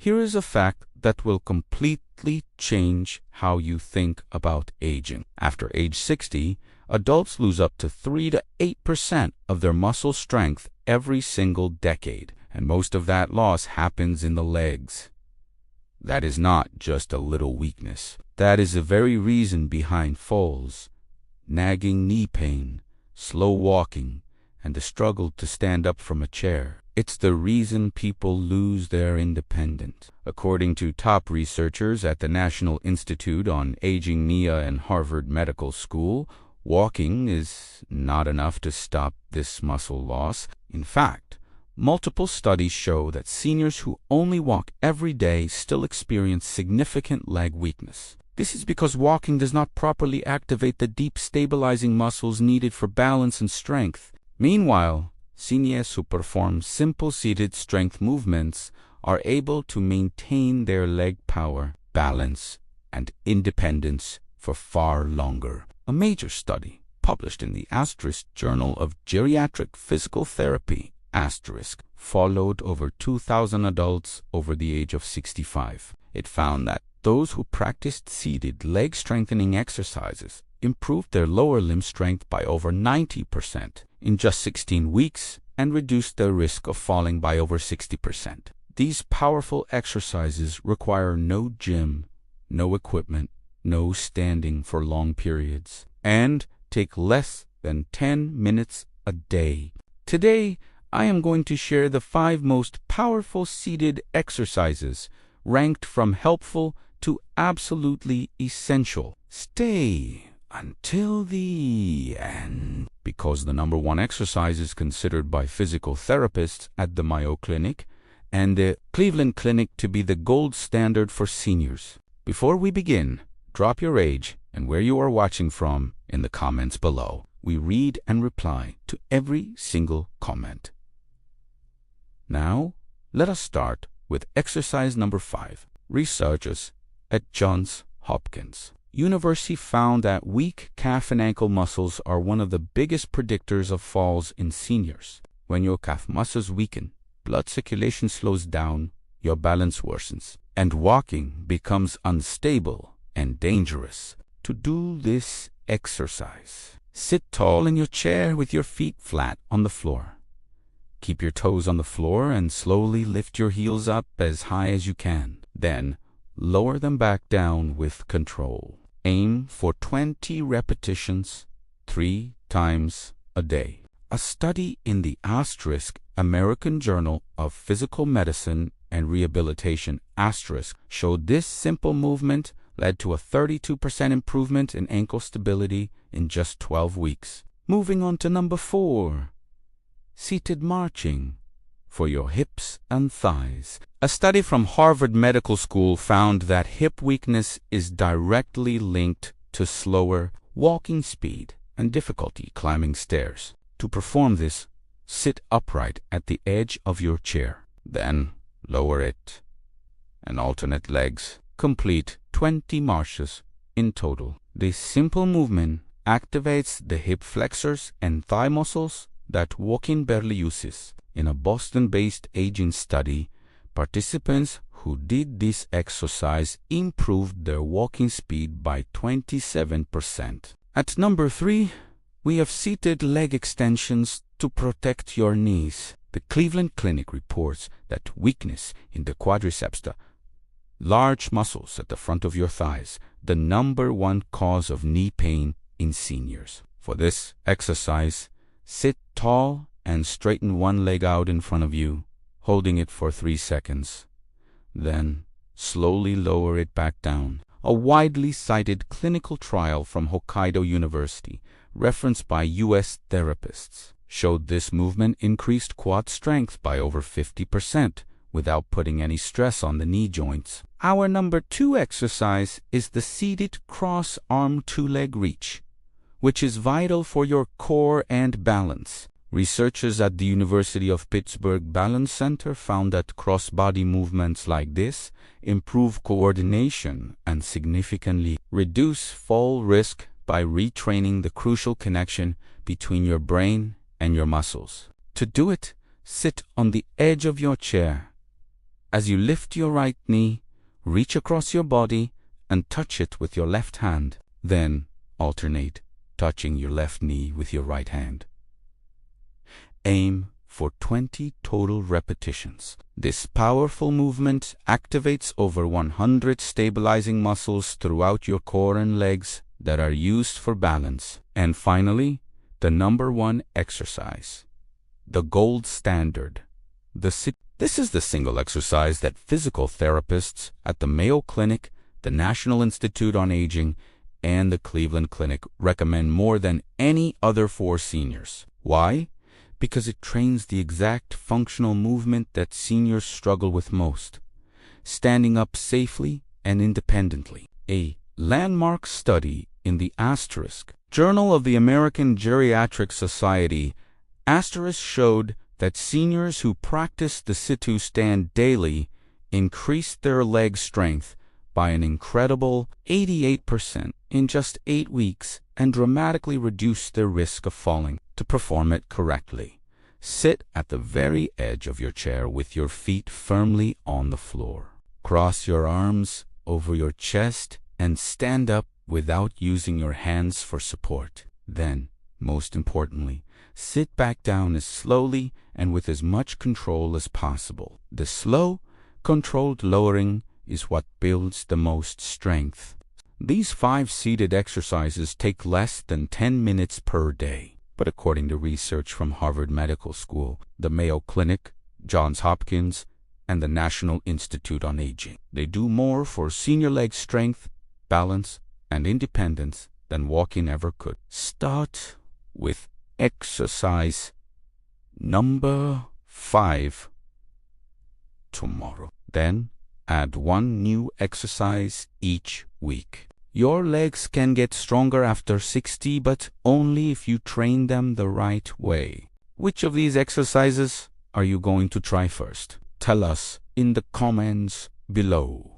Here is a fact that will completely change how you think about aging. After age 60, adults lose up to 3 to 8% of their muscle strength every single decade, and most of that loss happens in the legs. That is not just a little weakness. That is the very reason behind falls, nagging knee pain, slow walking, and the struggle to stand up from a chair. It's the reason people lose their independence. According to top researchers at the National Institute on Aging NIA and Harvard Medical School, walking is not enough to stop this muscle loss. In fact, multiple studies show that seniors who only walk every day still experience significant leg weakness. This is because walking does not properly activate the deep stabilizing muscles needed for balance and strength. Meanwhile, seniors who perform simple seated strength movements are able to maintain their leg power, balance, and independence for far longer. A major study published in the Journal of Geriatric Physical Therapy followed over 2,000 adults over the age of 65. It found that those who practiced seated leg strengthening exercises improved their lower limb strength by over 90% in just 16 weeks and reduced their risk of falling by over 60%. These powerful exercises require no gym, no equipment, no standing for long periods, and take less than 10 minutes a day. Today, I am going to share the 5 most powerful seated exercises ranked from helpful to absolutely essential. Stay until the end, because the number 1 exercise is considered by physical therapists at the Mayo Clinic and the Cleveland Clinic to be the gold standard for seniors. Before we begin, drop your age and where you are watching from in the comments below. We read and reply to every single comment. Now, let us start with exercise number 5. Researchers at Johns Hopkins University found that weak calf and ankle muscles are one of the biggest predictors of falls in seniors. When your calf muscles weaken, blood circulation slows down, your balance worsens, and walking becomes unstable and dangerous. To do this exercise, sit tall in your chair with your feet flat on the floor. Keep your toes on the floor and slowly lift your heels up as high as you can. Then, lower them back down with control. Aim for 20 repetitions 3 times a day. A study in the American Journal of Physical Medicine and Rehabilitation showed this simple movement led to a 32% improvement in ankle stability in just 12 weeks. Moving on to number 4. Seated marching for your hips and thighs. A study from Harvard Medical School found that hip weakness is directly linked to slower walking speed and difficulty climbing stairs. To perform this, sit upright at the edge of your chair. Then lower it and alternate legs. Complete 20 marches in total. This simple movement activates the hip flexors and thigh muscles that walking barely uses. In a Boston-based aging study, participants who did this exercise improved their walking speed by 27%. At number 3, we have seated leg extensions to protect your knees. The Cleveland Clinic reports that weakness in the quadriceps, the large muscles at the front of your thighs, the number 1 cause of knee pain in seniors. For this exercise, sit tall and straighten one leg out in front of you, holding it for 3 seconds. Then, slowly lower it back down. A widely cited clinical trial from Hokkaido University, referenced by U.S. therapists, showed this movement increased quad strength by over 50% without putting any stress on the knee joints. Our number 2 exercise is the seated cross-arm 2-leg reach, which is vital for your core and balance. Researchers at the University of Pittsburgh Balance Center found that cross-body movements like this improve coordination and significantly reduce fall risk by retraining the crucial connection between your brain and your muscles. To do it, sit on the edge of your chair As you lift your right knee, reach across your body and touch it with your left hand. Then alternate touching your left knee with your right hand. Aim for 20 total repetitions. This powerful movement activates over 100 stabilizing muscles throughout your core and legs that are used for balance. And finally, the number one exercise, the gold standard, the sit. This is the single exercise that physical therapists at the Mayo Clinic, the National Institute on Aging, and the Cleveland Clinic recommend more than any other for seniors. Why? Because it trains the exact functional movement that seniors struggle with most: standing up safely and independently. A landmark study in the Journal of the American Geriatric Society showed that seniors who practiced the sit-to-stand daily increased their leg strength by an incredible 88% in just 8 weeks and dramatically reduced their risk of falling. To perform it correctly, sit at the very edge of your chair with your feet firmly on the floor. Cross your arms over your chest and stand up without using your hands for support. Then, most importantly, sit back down as slowly and with as much control as possible. The slow, controlled lowering is what builds the most strength. These 5 seated exercises take less than 10 minutes per day. But according to research from Harvard Medical School, the Mayo Clinic, Johns Hopkins, and the National Institute on Aging, they do more for senior leg strength, balance, and independence than walking ever could. Start with exercise number 5 tomorrow. Then add 1 new exercise each week. Your legs can get stronger after 60, but only if you train them the right way. Which of these exercises are you going to try first? Tell us in the comments below.